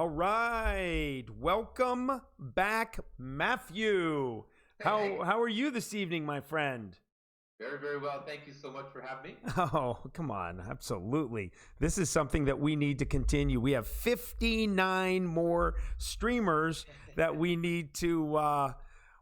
All right. Welcome back, Matthew. Hey. How are you this evening, my friend? Very, very well. Thank you so much for having me. Oh, come on. Absolutely. This is something that we need to continue. We have 59 more streamers that we need to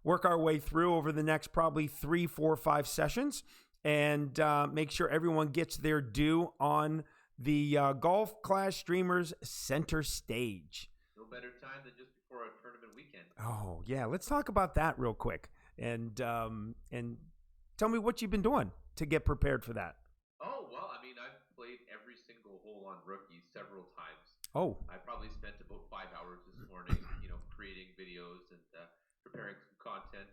work our way through over the next probably 3, 4, 5 sessions and make sure everyone gets their due on the Golf Clash Streamers Center Stage. No better time than just before a tournament weekend. Oh, yeah. Let's talk about that real quick. And tell me what you've been doing to get prepared for that. Oh, well, I mean, I've played every single hole on Rookie several times. Oh. I probably spent about 5 hours this morning, creating videos and preparing some content,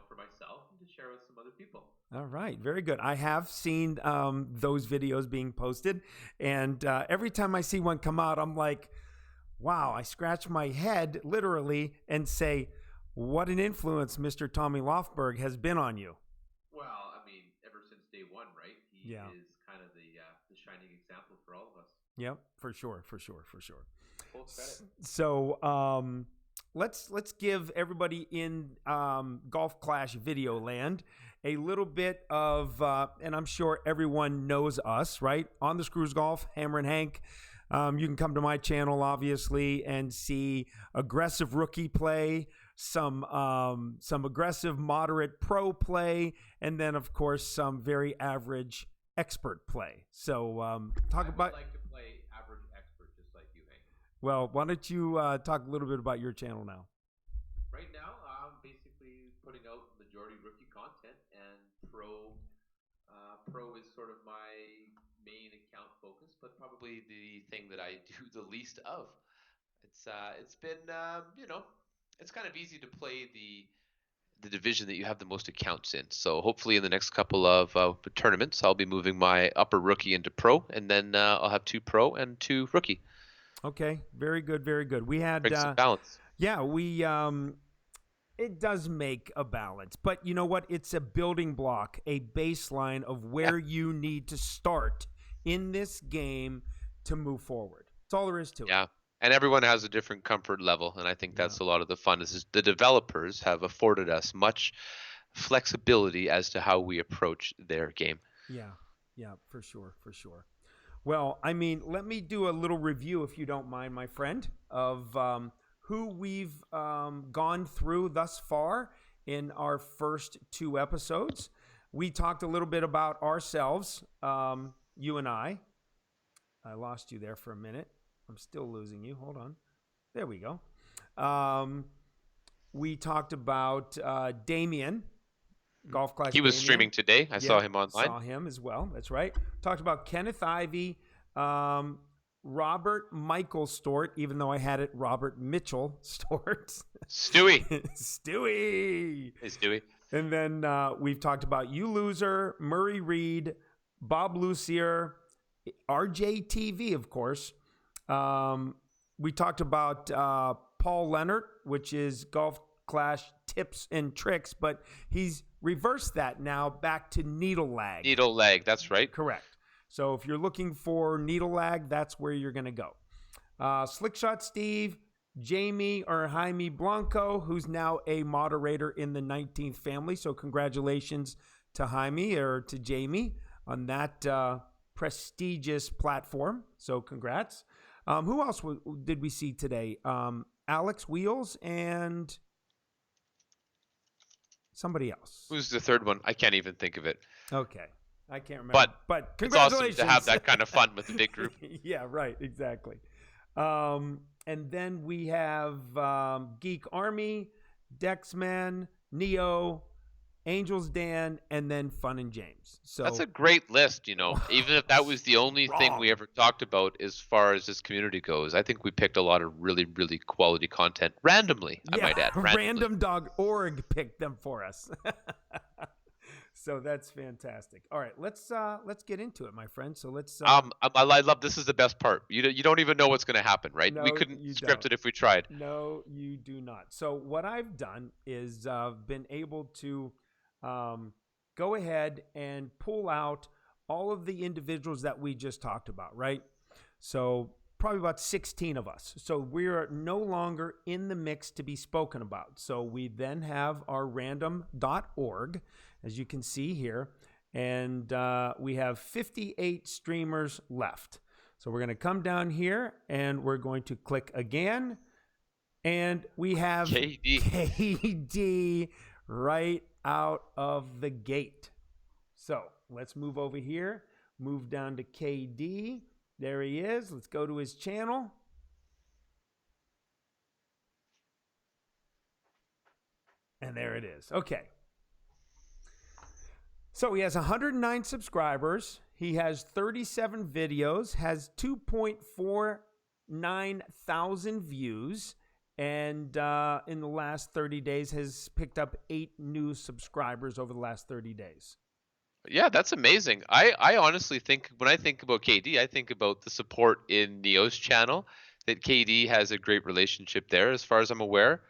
for myself and to share with some other people. All right. Very good. I have seen those videos being posted. And every time I see one come out, I'm like, wow, I scratch my head literally and say, what an influence Mr. Tommy Lofberg has been on you. Well, I mean, ever since day one, right? He is kind of the shining example for all of us. Yep, for sure. Full credit. So let's give everybody in Golf Clash video land a little bit of, and I'm sure everyone knows us, right? On the Screws Golf, Hammerin Hank. You can come to my channel, obviously, and see aggressive rookie play, some aggressive moderate pro play, and then, of course, some very average expert play. So I would like to play average expert just like you, Hank. Well, why don't you talk a little bit about your channel now? Right now, I'm basically putting out majority rookie content, and pro is sort of my main account focus, but probably the thing that I do the least of. It's been it's kind of easy to play the division that you have the most accounts in. So hopefully in the next couple of tournaments, I'll be moving my upper rookie into pro, and then I'll have 2 pro and 2 rookie. Okay, very good, very good. We had bring some balance. Yeah, we it does make a balance, but you know what? It's a building block, a baseline of where you need to start in this game to move forward. That's all there is to it. Yeah, and everyone has a different comfort level, and I think that's a lot of the fun. Is the developers have afforded us much flexibility as to how we approach their game. Yeah, for sure. Well, I mean, let me do a little review, if you don't mind, my friend, of who we've gone through thus far in our first 2 episodes. We talked a little bit about ourselves, you and I. I lost you there for a minute. I'm still losing you. Hold on. There we go. We talked about Damien, Golf Clash. He was streaming today. I saw him online. Saw him as well. That's right. Talked about Kenneth Ivey, Robert Michael Stort, even though I had it Robert Mitchell Stort. Stewie. Stewie. Hey, Stewie. And then we've talked about You Loser, Murray Reed, Bob Lucier, RJTV, of course. We talked about Paul Leonard, which is Golf Clash Tips and Tricks, but he's reversed that now back to Needle Lag. Needle Lag, that's right. Correct. So if you're looking for Needle Lag, that's where you're going to go. Slickshot Steve, Jamie or Jaime Blanco, who's now a moderator in the 19th family. So congratulations to Jaime or to Jamie on that prestigious platform. So congrats. Who else did we see today? Alex Wheels and somebody else. Who's the third one? I can't even think of it. Okay. I can't remember. But congratulations. It's awesome to have that kind of fun with the big group. Yeah, right. Exactly. And then we have Geek Army, Dexman, Neo, Angels Dan, and then Fun and James. So that's a great list, even if that was the only thing we ever talked about as far as this community goes. I think we picked a lot of really, really quality content randomly, I might add. Random.org picked them for us. So that's fantastic. All right, let's get into it, my friend. So let's. I love this is the best part. You don't even know what's going to happen, right? No, we couldn't script it if we tried. No, you do not. So what I've done is been able to go ahead and pull out all of the individuals that we just talked about, right? So probably about 16 of us. So we are no longer in the mix to be spoken about. So we then have our random.org, as you can see here, and we have 58 streamers left. So we're going to come down here and we're going to click again, and we have KD right out of the gate. So let's move over here, move down to KD. There he is. Let's go to his channel. And there it is. Okay. So he has 109 subscribers. He has 37 videos, has 2.49 thousand views, and in the last 30 days has picked up 8 new subscribers over the last 30 days. Yeah, that's amazing. I honestly think when I think about KD, I think about the support in Neo's channel, that KD has a great relationship there as far as I'm aware.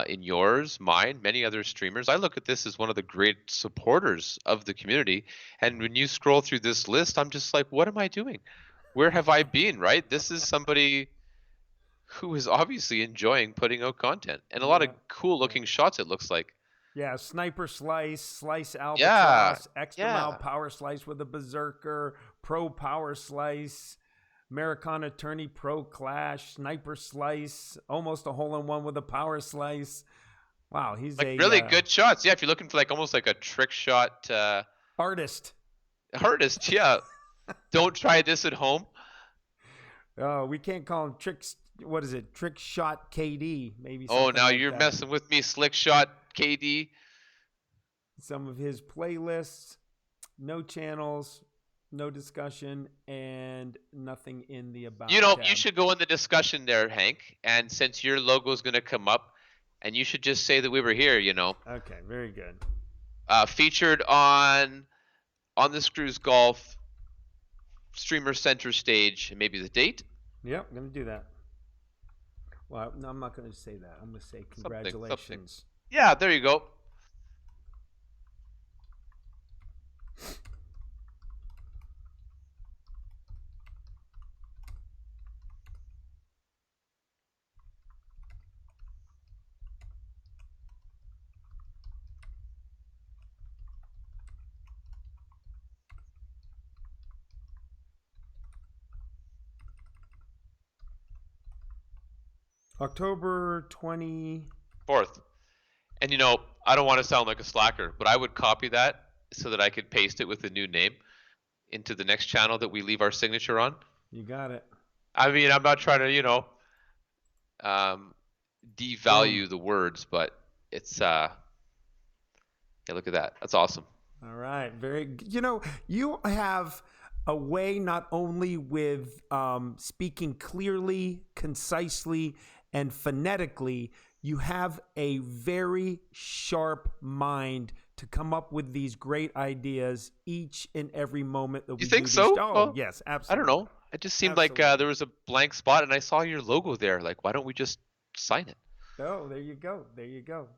In yours, mine, many other streamers. I look at this as one of the great supporters of the community. And when you scroll through this list, I'm just like, what am I doing? Where have I been, right? This is somebody who is obviously enjoying putting out content. And a lot of cool looking shots, it looks like. Yeah, sniper slice albatross, extra yeah. mile power slice with a berserker, pro power slice, Americana tourney pro clash, sniper slice, almost a hole-in-one with a power slice. Wow, he's like really good shots. Yeah, if you're looking for like almost like a trick shot artist, yeah. Don't try this at home. Oh, we can't call him tricks. What is it? Trick shot KD, maybe. Oh, now like you're that. messing with me, slick shot KD. Some of his playlists, no channels, no discussion, and nothing in the about. You know, tab. You should go in the discussion there, Hank. And since your logo is going to come up, and you should just say that we were here. You know. Okay, very good. Featured on the Screws Golf Streamer Center stage, and maybe the date. Yep, I'm gonna do that. Well, no, I'm not gonna say that. I'm gonna say congratulations. Something. Yeah, there you go. October 24th. And you know, I don't want to sound like a slacker, but I would copy that so that I could paste it with a new name into the next channel that we leave our signature on. You got it. I mean, I'm not trying to, you know, devalue the words, but it's yeah, look at that. That's awesome. All right. Very, you know, you have a way not only with speaking clearly, concisely, and phonetically, you have a very sharp mind to come up with these great ideas each and every moment that we do. You think so? Oh, yes, absolutely. I don't know. It just seemed like there was a blank spot, and I saw your logo there. Like, why don't we just sign it? Oh, there you go. There you go.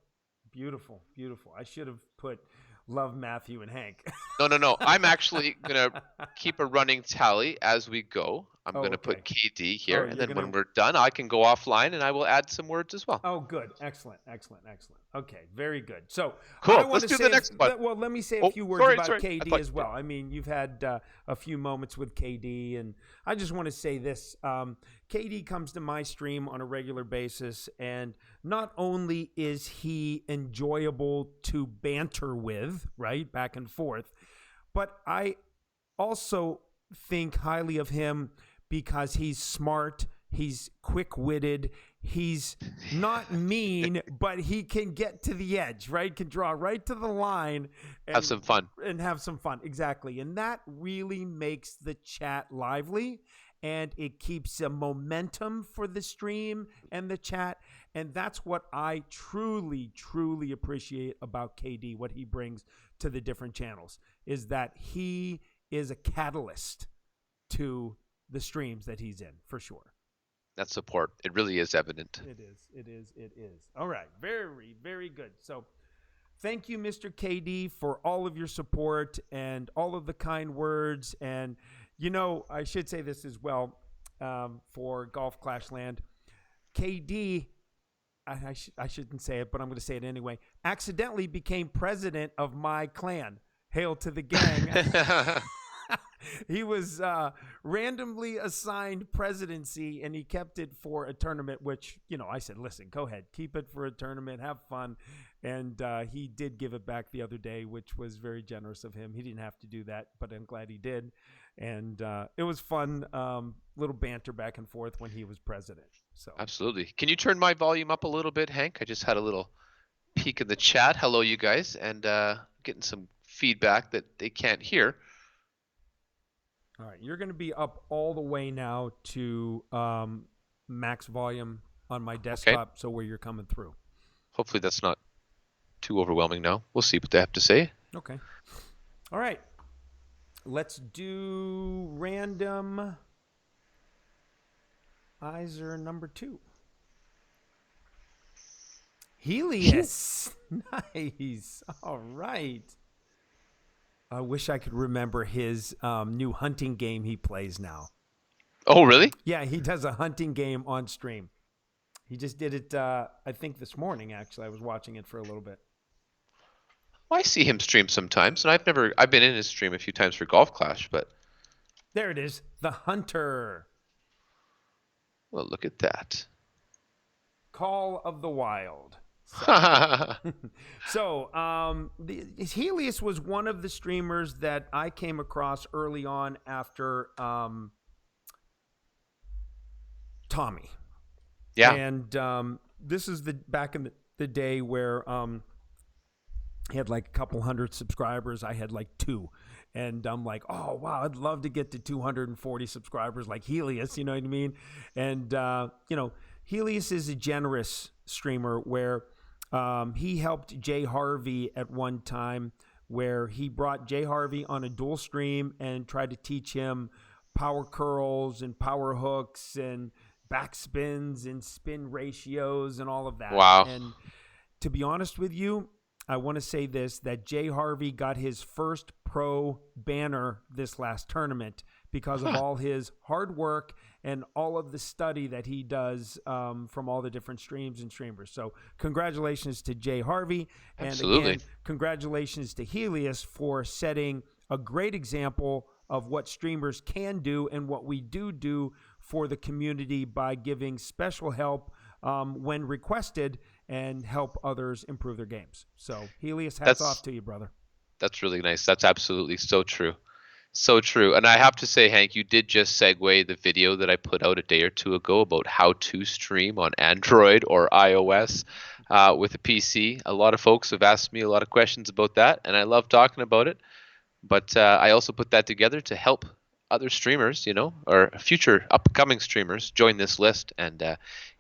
Beautiful, beautiful. I should have put love Matthew and Hank. No. I'm actually going to keep a running tally as we go. I'm going to put KD here, and then when we're done, I can go offline, and I will add some words as well. Oh, good. Excellent. Okay, very good. So, cool. Let's do the next one. Well, let me say a few words about KD as well. I mean, you've had a few moments with KD, and I just want to say this. KD comes to my stream on a regular basis, and not only is he enjoyable to banter with, right, back and forth, but I also think highly of him because he's smart, he's quick-witted, he's not mean, but he can get to the edge, right? Can draw right to the line. And have some fun. Exactly. And that really makes the chat lively, and it keeps a momentum for the stream and the chat. And that's what I truly, truly appreciate about KD, what he brings to the different channels, is that he is a catalyst to the streams that he's in, for sure. That support, it really is evident. It is. All right. Very, very good. So thank you, Mr. KD, for all of your support and all of the kind words. And, you know, I should say this as well. for Golf Clash Land. KD, I shouldn't say it, but I'm going to say it anyway, accidentally became president of my clan. Hail to the gang. He was randomly assigned presidency, and he kept it for a tournament, which, I said, listen, go ahead. Keep it for a tournament. Have fun. And he did give it back the other day, which was very generous of him. He didn't have to do that, but I'm glad he did. And it was fun, little banter back and forth when he was president. So Absolutely. Can you turn my volume up a little bit, Hank? I just had a little peek in the chat. Hello, you guys. And getting some feedback that they can't hear. All right, you're going to be up all the way now to max volume on my desktop, so where you're coming through. Hopefully that's not too overwhelming now. We'll see what they have to say. Okay. All right. Let's do random Iser number 2. Helius. Nice. All right. I wish I could remember his new hunting game he plays now. Oh, really? Yeah, he does a hunting game on stream. He just did it, I think, this morning, actually. I was watching it for a little bit. I see him stream sometimes, and I've been in his stream a few times for Golf Clash, but... There it is. The Hunter. Well, look at that. Call of the Wild. So, Helius was one of the streamers that I came across early on after Tommy. Yeah. And this is back in the day where he had like a couple hundred subscribers. I had like 2. And I'm like, oh, wow, I'd love to get to 240 subscribers like Helius, you know what I mean? And, Helius is a generous streamer where he helped Jay Harvey at one time, where he brought Jay Harvey on a dual stream and tried to teach him power curls and power hooks and backspins and spin ratios and all of that. Wow. And to be honest with you, I want to say this, that Jay Harvey got his first pro banner this last tournament because of all his hard work and all of the study that he does from all the different streams and streamers. So congratulations to Jay Harvey. Absolutely. And again, congratulations to Helius for setting a great example of what streamers can do and what we do for the community by giving special help when requested and help others improve their games. So Helius, hats off to you, brother. That's really nice. That's absolutely so true. So true. And I have to say, Hank, you did just segue the video that I put out a day or 2 ago about how to stream on Android or iOS with a PC. A lot of folks have asked me a lot of questions about that, and I love talking about it. But I also put that together to help other streamers, or future upcoming streamers join this list and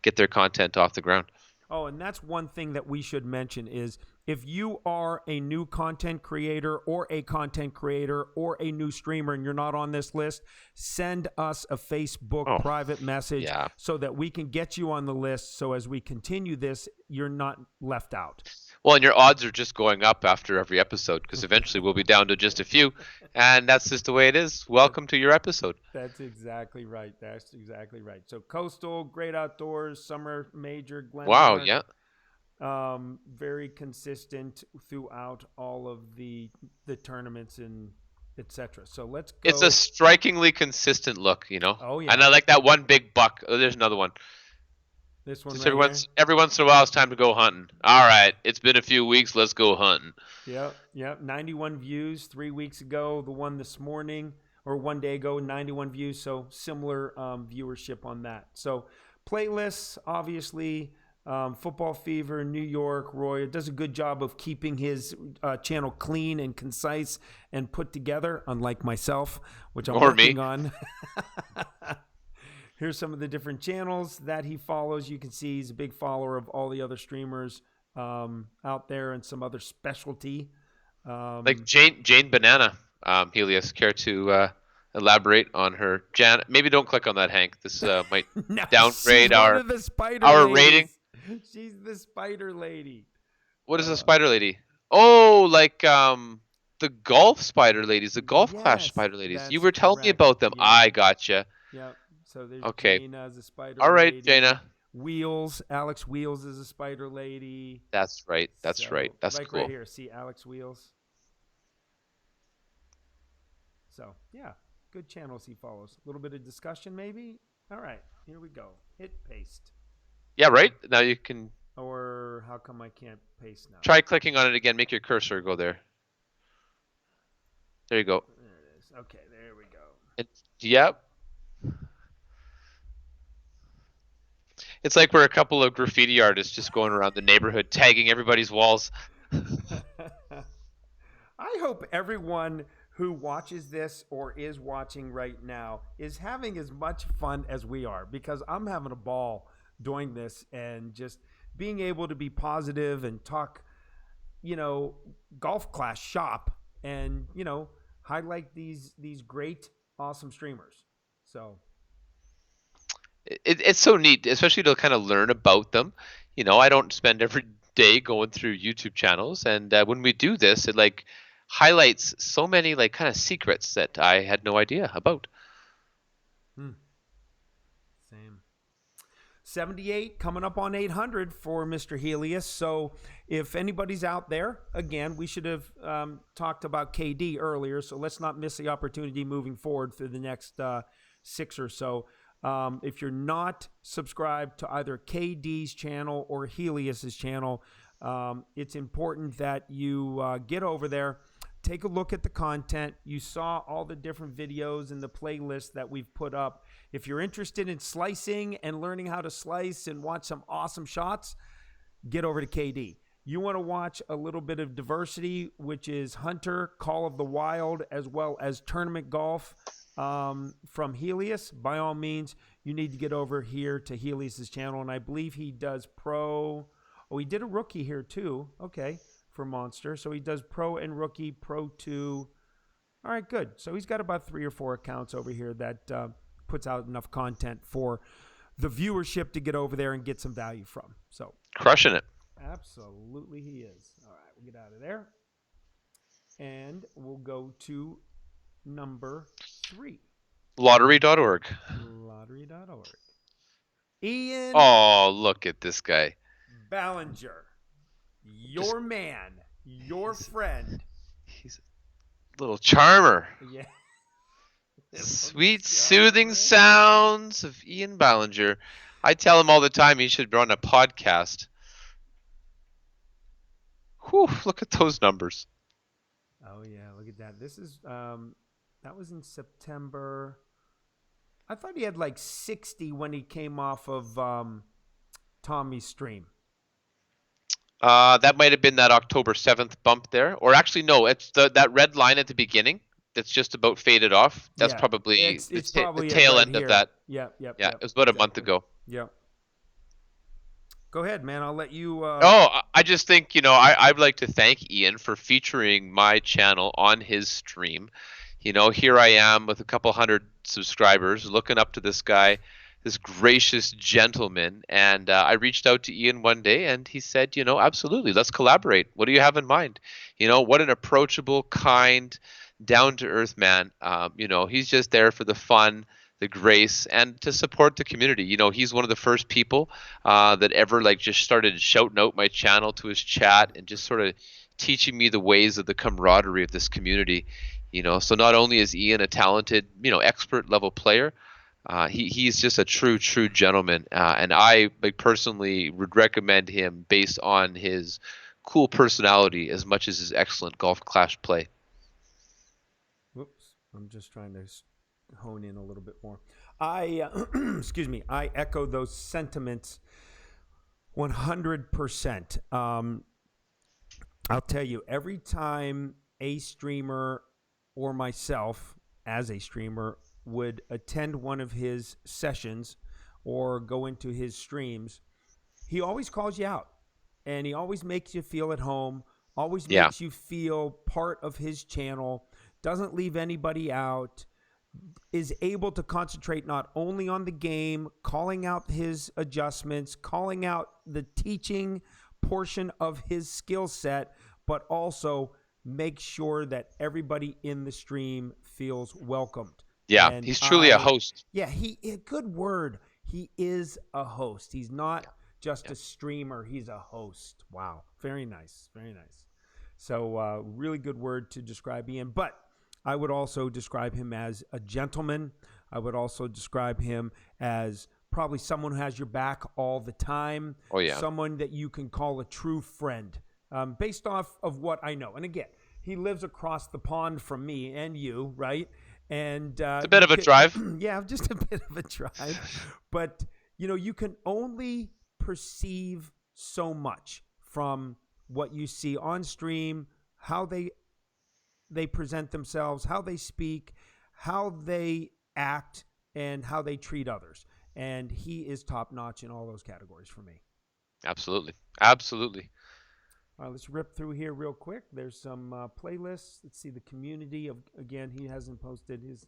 get their content off the ground. Oh, and that's one thing that we should mention is if you are a new content creator or a content creator or a new streamer and you're not on this list, send us a Facebook private message so that we can get you on the list. So as we continue this, you're not left out. Well, and your odds are just going up after every episode because eventually we'll be down to just a few. And that's just the way it is. Welcome to your episode. That's exactly right. That's exactly right. So Coastal, Great Outdoors, Summer Major, Glen. Wow, yeah. Very consistent throughout all of the tournaments and etc. So let's go. It's a strikingly consistent look, Oh, yeah. And I like that one big buck. Oh, there's another one. This one Just right every once in a while, it's time to go hunting. All right, it's been a few weeks. Let's go hunting. Yep. 91 views 3 weeks ago. The one this morning or one day ago, 91 views. So similar viewership on that. So playlists, obviously, Football Fever, New York, Roy does a good job of keeping his channel clean and concise and put together, unlike myself, which I'm working on. Here's some of the different channels that he follows. You can see he's a big follower of all the other streamers out there and some other specialty. Like Jane Banana, Helius, care to elaborate on her? Maybe don't click on that, Hank. This might downgrade our rating. She's the spider lady. What is a spider lady? Oh, like the golf spider ladies, the golf clash spider ladies. You were telling me about them. Yeah. I gotcha. Yep. So there's Okay. Jaina as a spider All right, lady. Jaina. Wheels, Alex Wheels is a spider lady. That's right. That's So, right. That's like cool. right here, see Alex Wheels. So yeah, good channels he follows. A little bit of discussion maybe. All right, here we go. Hit paste. Yeah, right? Now you can Or how come I can't paste now? try clicking on it again. Make your cursor go there. There you go. There it is. Okay, there we go. Yep. It's like we're a couple of graffiti artists just going around the neighborhood tagging everybody's walls. I hope everyone who watches this or is watching right now is having as much fun as we are, because I'm having a ball doing this and just being able to be positive and talk, golf class shop and, highlight these great, awesome streamers. So It's so neat, especially to kind of learn about them. I don't spend every day going through YouTube channels, and when we do this, it like highlights so many like kind of secrets that I had no idea about. Same. 78 coming up on 800 for Mr. Helius. So if anybody's out there, again, we should have talked about KD earlier, so let's not miss the opportunity moving forward through the next 6 or so. If you're not subscribed to either KD's channel or Helius's channel, it's important that you get over there, take a look at the content. You saw all the different videos and the playlist that we've put up. If you're interested in slicing and learning how to slice and watch some awesome shots, get over to KD. You want to watch a little bit of diversity, which is Hunter, Call of the Wild, as well as tournament golf from Helius. By all means, you need to get over here to Helius's channel, and I believe he does pro. Oh, he did a rookie here too. Okay, for Monster. So he does pro and rookie, pro 2. All right, good. So he's got about 3 or 4 accounts over here that puts out enough content for the viewership to get over there and get some value from. So Crushing it. absolutely he is. All right, we'll get out of there. And we'll go to number 3. Lottery.org. Lottery.org. Ian Oh, look at this guy. Ballinger. Your man. Your friend. He's a little charmer. Yeah. Sweet, soothing sounds of Ian Bollinger. I tell him all the time he should run a podcast. Whew, look at those numbers. Oh, yeah, look at that. This is, that was in September. I thought he had like 60 when he came off of Tommy's stream. That might have been that October 7th bump there. Or actually, no, it's that red line at the beginning that's just about faded off. That's probably, it's probably the tail right end here. of that. Yeah, it was about a month ago. Yeah. Go ahead, man. I'll let you. I just think, I'd like to thank Ian for featuring my channel on his stream. Here I am with a couple hundred subscribers looking up to this guy, this gracious gentleman. And I reached out to Ian one day and he said, absolutely, let's collaborate. What do you have in mind? What an approachable, kind, down-to-earth man. He's just there for the fun, the grace, and to support the community. He's one of the first people that ever just started shouting out my channel to his chat and just sort of teaching me the ways of the camaraderie of this community. So not only is Ian a talented, expert level player, he's just a true gentleman. And I personally would recommend him based on his cool personality as much as his excellent golf clash play. Whoops. I'm just trying to hone in a little bit more. Excuse me. I echo those sentiments 100%. I'll tell you, every time a streamer or myself as a streamer would attend one of his sessions or go into his streams, he always calls you out and he always makes you feel at home, always makes you feel part of his channel, doesn't leave anybody out, is able to concentrate not only on the game, calling out his adjustments, calling out the teaching portion of his skill set, but also make sure that everybody in the stream feels welcomed. Yeah, And he's truly a host. Yeah, good word. He is a host. He's not just Yeah. a streamer. He's a host. Wow. Very nice. Very nice. So really good word to describe Ian. But I would also describe him as a gentleman. I would also describe him as probably someone who has your back all the time. Oh, yeah. Someone that you can call a true friend, based off of what I know. And again, he lives across the pond from me and you, right? And It's a bit of a drive. Yeah, just a bit of a drive. But, you can only perceive so much from what you see on stream, how they present themselves, how they speak, how they act, and how they treat others. And he is top notch in all those categories for me. Absolutely. Absolutely. All right, let's rip through here real quick. There's some playlists. Let's see the community. Again, he hasn't posted his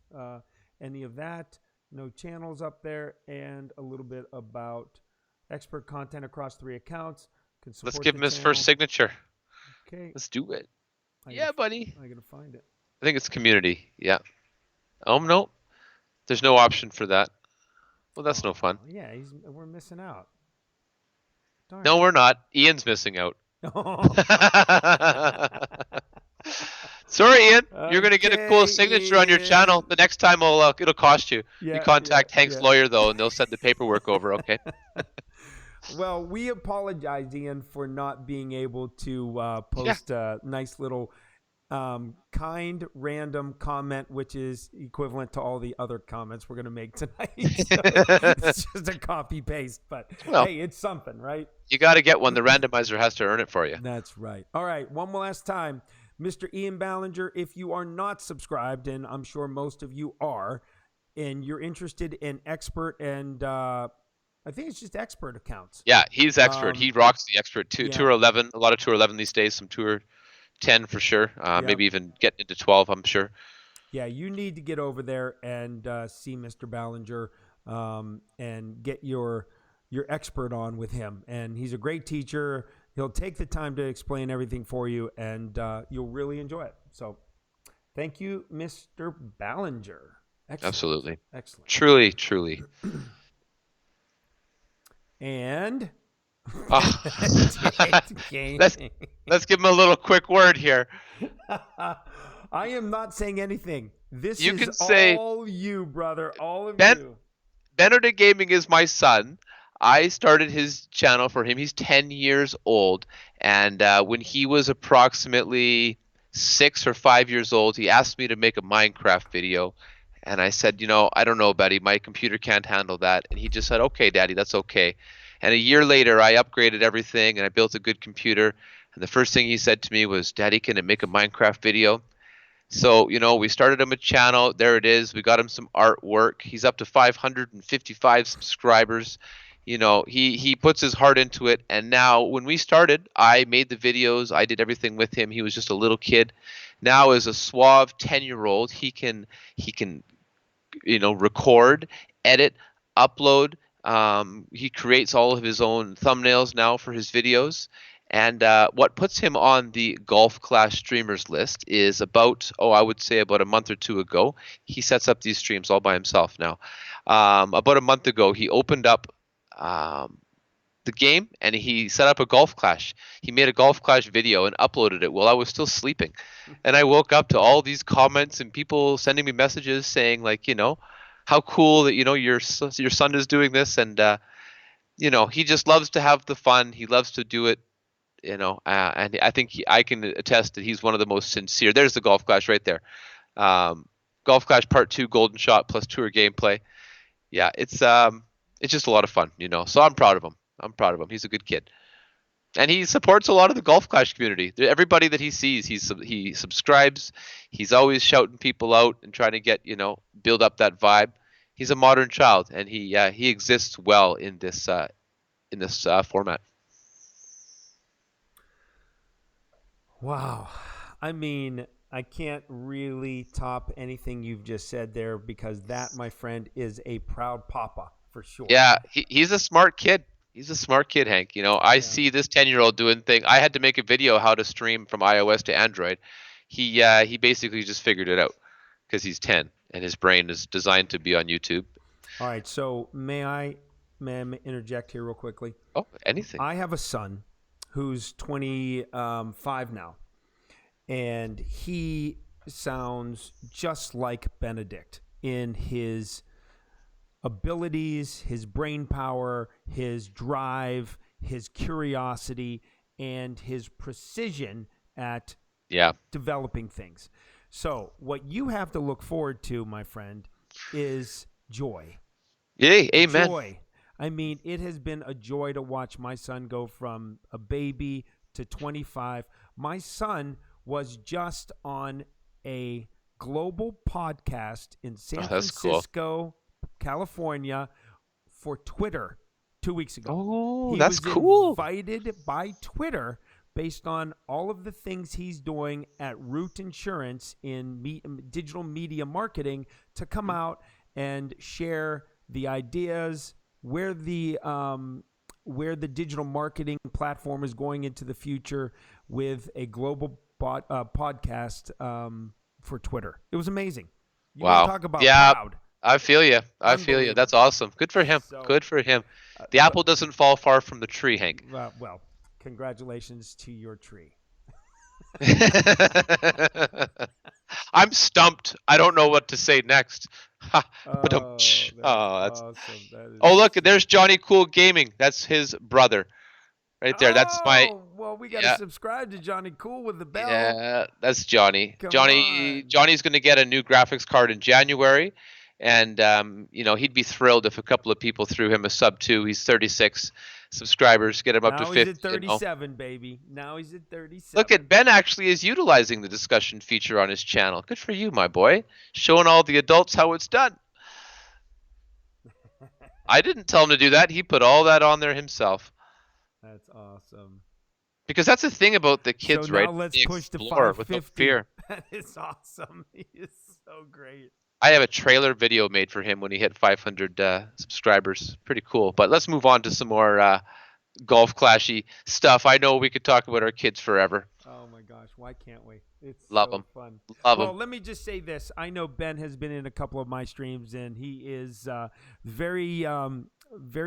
any of that. No channels up there, and a little bit about expert content across 3 accounts. Let's give him his first signature. Okay. Let's do it. Yeah, buddy. I gotta find it. I think it's community. Yeah. Oh, no. There's no option for that. Well, that's no fun. Yeah, we're missing out. Darn No, it. we're not. Ian's missing out. Sorry, Ian. You're going to get a cool signature on your channel. The next time it'll cost you. You contact Hank's lawyer, though, and they'll send the paperwork over, okay? Well, we apologize, Ian, for not being able to post a nice little kind random comment, which is equivalent to all the other comments we're going to make tonight. So it's just a copy paste, but hey, it's something, right? You got to get one. The randomizer has to earn it for you. That's right. All right, one more last time. Mr. Ian Bollinger, if you are not subscribed, and I'm sure most of you are, and you're interested in expert and I think it's just expert accounts. Yeah, he's expert. He rocks the expert too. Yeah. Tour 11, a lot of Tour 11 these days, some Tour 10 for sure. Maybe even getting into 12, I'm sure. Yeah, you need to get over there and see Mr. Ballinger and get your expert on with him. And he's a great teacher. He'll take the time to explain everything for you, and you'll really enjoy it. So thank you, Mr. Ballinger. Excellent. Absolutely. Excellent. Truly, truly. And let's give him a little quick word here. I am not saying anything. This you is can say, all you, brother. All of you. Ben0dict Gaming is my son. I started his channel for him. He's 10 years old. And when he was approximately 6 or 5 years old, he asked me to make a Minecraft video. And I said, I don't know, buddy. My computer can't handle that. And he just said, okay, Daddy, that's okay. And a year later, I upgraded everything and I built a good computer. And the first thing he said to me was, Daddy, can I make a Minecraft video? So, we started him a channel. There it is. We got him some artwork. He's up to 555 subscribers. He puts his heart into it. And now when we started, I made the videos. I did everything with him. He was just a little kid. Now as a suave 10-year-old, he can record, edit, upload. He creates all of his own thumbnails now for his videos. And what puts him on the Golf Clash streamers list is about a month or two ago. He sets up these streams all by himself now. About a month ago, he opened up the game and he set up a Golf Clash. He made a Golf Clash video and uploaded it while I was still sleeping. And I woke up to all these comments and people sending me messages saying how cool that your son is doing this, and he just loves to have the fun. He loves to do it, and I think I can attest that he's one of the most sincere. There's the Golf Clash right there. Golf Clash Part 2 Golden Shot plus tour gameplay. Yeah, it's just a lot of fun, So I'm proud of him. He's a good kid. And he supports a lot of the Golf Clash community. Everybody that he sees, he subscribes. He's always shouting people out and trying to get, build up that vibe. He's a modern child, and he exists well in this format. Wow. I mean, I can't really top anything you've just said there, because that, my friend, is a proud papa for sure. Yeah, he's a smart kid. He's a smart kid, Hank. I see this 10-year-old doing thing. I had to make a video how to stream from iOS to Android. He basically just figured it out because he's 10. and his brain is designed to be on YouTube. All right. So may I interject here real quickly? Oh, anything. I have a son who's 25 now, and he sounds just like Benedict in his abilities, his brain power, his drive, his curiosity, and his precision at developing things. So what you have to look forward to, my friend, is joy. Yay, amen. Joy. I mean, it has been a joy to watch my son go from a baby to 25. My son was just on a global podcast in San Francisco, California, for Twitter 2 weeks ago. Oh, he that's was cool. Invited by Twitter based on all of the things he's doing at Root Insurance in digital media marketing to come out and share the ideas, where the digital marketing platform is going into the future with a global podcast for Twitter. It was amazing. You Wow. Talk about proud. I feel you. I feel you. That's awesome. Good for him. So, good for him. The apple doesn't fall far from the tree, Hank. Well, congratulations to your tree. I'm stumped. I don't know what to say next. That's awesome. Look, there's Kool Gaming. That's his brother, right there. That's my. Well, we got to subscribe to Johnny Kool with the bell. Yeah, that's Johnny. Come on. Johnny's going to get a new graphics card in January, and he'd be thrilled if a couple of people threw him a sub too. He's 36 subscribers. Get him up to 50. Now he's at 37, baby. Now he's at 37. Look at Ben actually is utilizing the discussion feature on his channel. Good for you, my boy. Showing all the adults how it's done. I didn't tell him to do that. He put all that on there himself. That's awesome. Because that's the thing about the kids, so right? Now let's push to 550. With no fear. That is awesome. He is so great. I have a trailer video made for him when he hit 500 subscribers. Pretty cool. But let's move on to some more golf clashy stuff. I know we could talk about our kids forever. Oh my gosh, why can't we? It's Love so them. fun. Love well, them. let me just say this. I know Ben has been in a couple of my streams, and he is very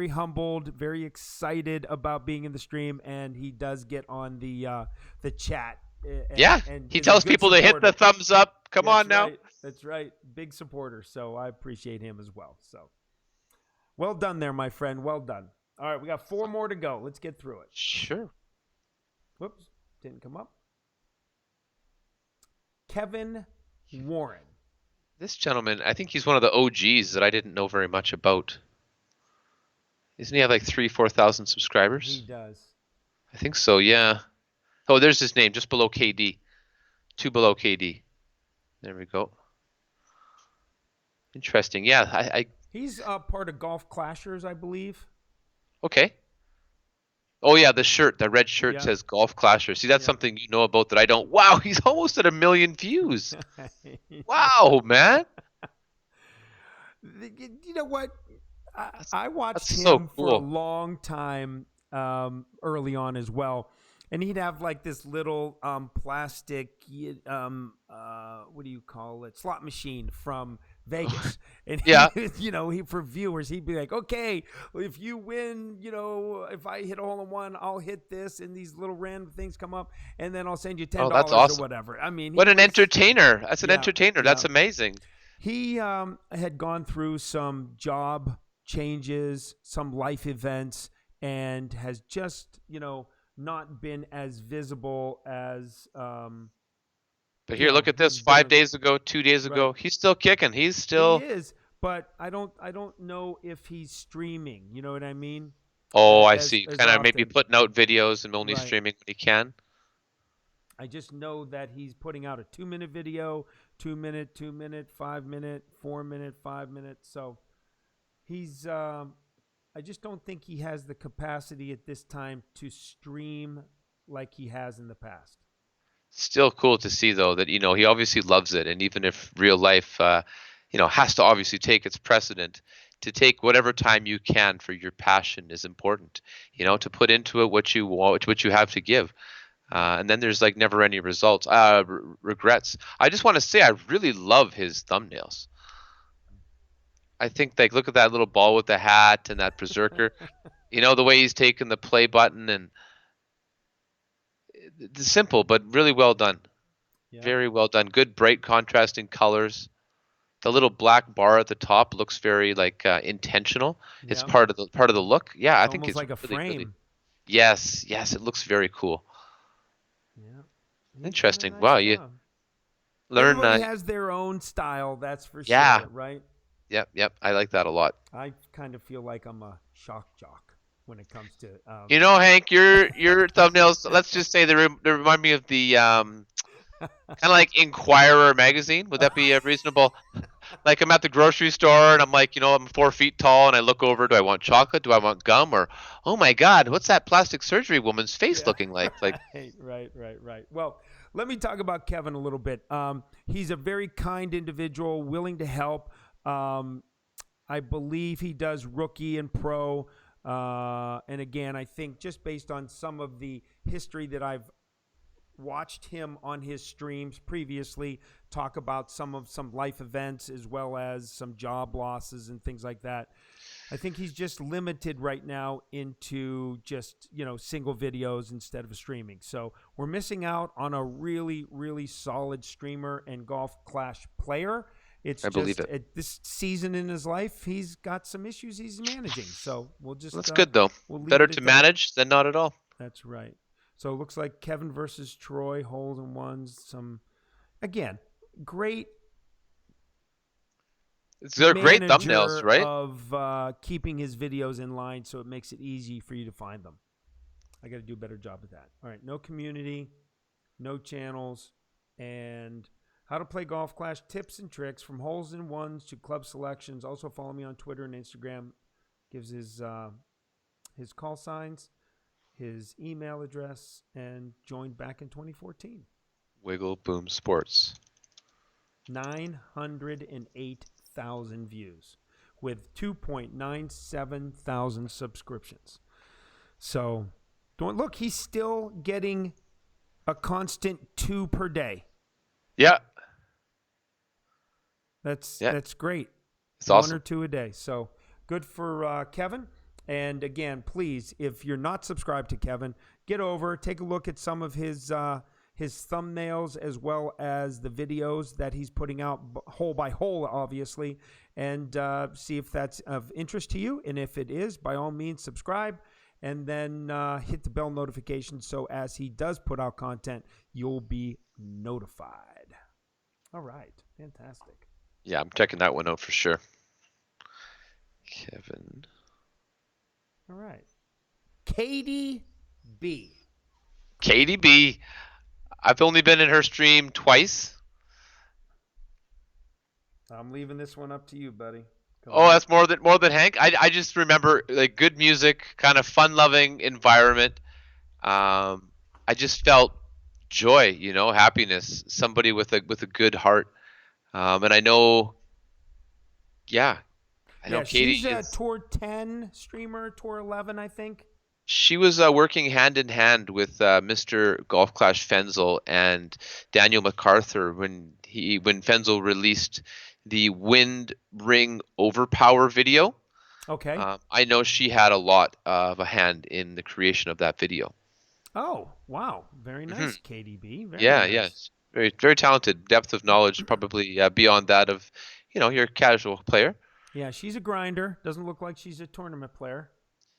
humbled, very excited about being in the stream, and he does get on the chat. And he tells people to hit the thumbs up. Come on now. That's right. Big supporter. So I appreciate him as well. So well done there, my friend. Well done. All right, we got 4 more to go. Let's get through it. Sure. Whoops, didn't come up. Kevin Warren. This gentleman, I think he's one of the OGs that I didn't know very much about. Doesn't he have like 3,000-4,000 subscribers? He does. I think so, yeah. Oh, there's his name, just below KD. 2 below KD. There we go. Interesting. Yeah, He's part of Golf Clashers, I believe. Okay. Oh, yeah, the red shirt says Golf Clashers. See, that's something you know about that I don't. Wow, he's almost at 1 million views. Wow, man. You know what? I watched him so cool. for a long time early on as well. And he'd have like this little plastic, what do you call it, slot machine from Vegas. And he, for viewers, he'd be like, okay, if you win, if I hit a hole in one, I'll hit this, and these little random things come up, and then I'll send you $10 that's awesome. or whatever. I mean, what an entertainer. That's an entertainer. That's amazing. He had gone through some job changes, some life events, and has just, not been as visible as but here, look at this. 5 days ago, 2 days ago, he's still kicking. He is, but I don't know if he's streaming. You know what I mean? Oh, I see. Kind of maybe putting out videos and only streaming when he can. I just know that he's putting out a 2-minute video, 2 minute, 2 minute, 5 minute, 4 minute, 5 minutes. So he's I just don't think he has the capacity at this time to stream like he has in the past. Still cool to see, though, that, he obviously loves it. And even if real life, has to obviously take its precedent, to take whatever time you can for your passion is important, to put into it what you want, what you have to give. And then there's like never any results, regrets. I just want to say I really love his thumbnails. I think like look at that little ball with the hat and that berserker. You know the way he's taken the play button and it's simple but really well done. Yeah. Very well done. Good bright contrasting colors. The little black bar at the top looks very like intentional. It's Yeah. part of the look. Yeah, I It's think almost it's like a really really. frame. Yes, yes, it looks very cool. Yeah. He's done a Interesting. nice Wow, you job. learn. Everybody has their own style, that's for Yeah. sure, right? Yep. Yep. I like that a lot. I kind of feel like I'm a shock jock when it comes to. You know, Hank, your thumbnails. Let's just say they remind me of the kind of like Inquirer magazine. Would that be a reasonable? Like I'm at the grocery store and I'm like, I'm 4 feet tall and I look over. Do I want chocolate? Do I want gum? Or oh my God, what's that plastic surgery woman's face Yeah. looking like? Like Right. Well, let me talk about Kevin a little bit. He's a very kind individual, willing to help. I believe he does rookie and pro. And again, I think just based on some of the history that I've watched him on his streams previously talk about some life events as well as some job losses and things like that. I think he's just limited right now into just, single videos instead of streaming. So we're missing out on a really, really solid streamer and Golf Clash player. It's I believe just it. at this season in his life, he's got some issues he's managing. So we'll just That's good though. we'll leave Better it to at that. manage than not at all. That's right. So it looks like Kevin versus Troy, holes and ones. Again, great. They're great Manager thumbnails, right? Of keeping his videos in line, so it makes it easy for you to find them. I got to do a better job of that. All right, no community, no channels, and how to play Golf Clash tips and tricks from holes and ones to club selections. Also follow me on Twitter and Instagram. Gives his call signs, his email address, and joined back in 2014. Wiggle Boom Sports. 908,000 views with 2.97 thousand subscriptions. So, look, he's still getting a constant 2 per day. Yeah. That's great. It's awesome. 1 or 2 a day. So good for Kevin. And again, please, if you're not subscribed to Kevin, get over, take a look at some of his thumbnails as well as the videos that he's putting out hole by hole, obviously, and see if that's of interest to you. And if it is, by all means, subscribe and then hit the bell notification so as he does put out content, you'll be notified. All right. Fantastic. Yeah, I'm checking that one out for sure. Kevin. All right. Katy B. Katy B. I've only been in her stream twice. I'm leaving this one up to you, buddy. Oh, that's more than Hank. I just remember like good music, kind of fun-loving environment. I just felt joy, happiness. Somebody with a good heart. And I know, I know Katy she's a Tour 10 streamer, Tour 11, I think. She was working hand in hand with Mr. Golf Clash Fenzel and Daniel MacArthur when Fenzel released the Wind Ring Overpower video. Okay. I know she had a lot of a hand in the creation of that video. Oh, wow. Very nice, Katy B. Very nice. Yes. Very, very talented. Depth of knowledge probably beyond that of, your casual player. Yeah, she's a grinder. Doesn't look like she's a tournament player.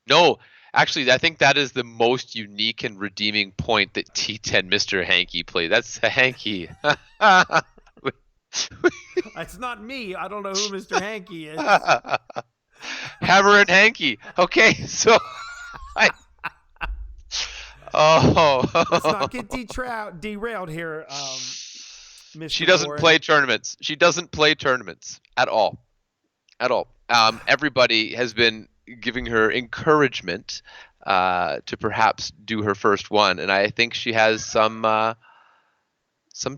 No, actually, I think that is the most unique and redeeming point that T10 Mr. Hanky played. That's Hanky. It's not me. I don't know who Mr. Hanky is. Hammerin Hanky. Okay, so let's not get derailed here, Mr. She doesn't Warren. play tournaments. She doesn't play tournaments at all. At all. Everybody has been giving her encouragement to perhaps do her first one, and I think she has some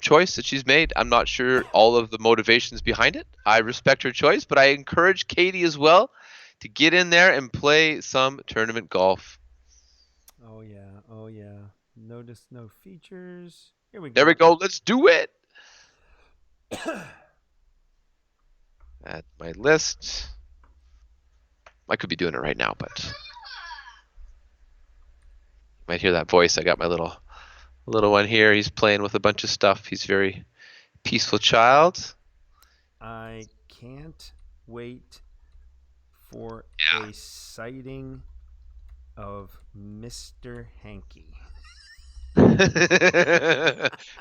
choice that she's made. I'm not sure all of the motivations behind it. I respect her choice, but I encourage Katy as well to get in there and play some tournament golf. Oh yeah. Notice no features. Here we go. There we go. Let's do it. Add my list. I could be doing it right now, but you might hear that voice. I got my little one here. He's playing with a bunch of stuff. He's a very peaceful child. I can't wait for a sighting of Mr. Hanky.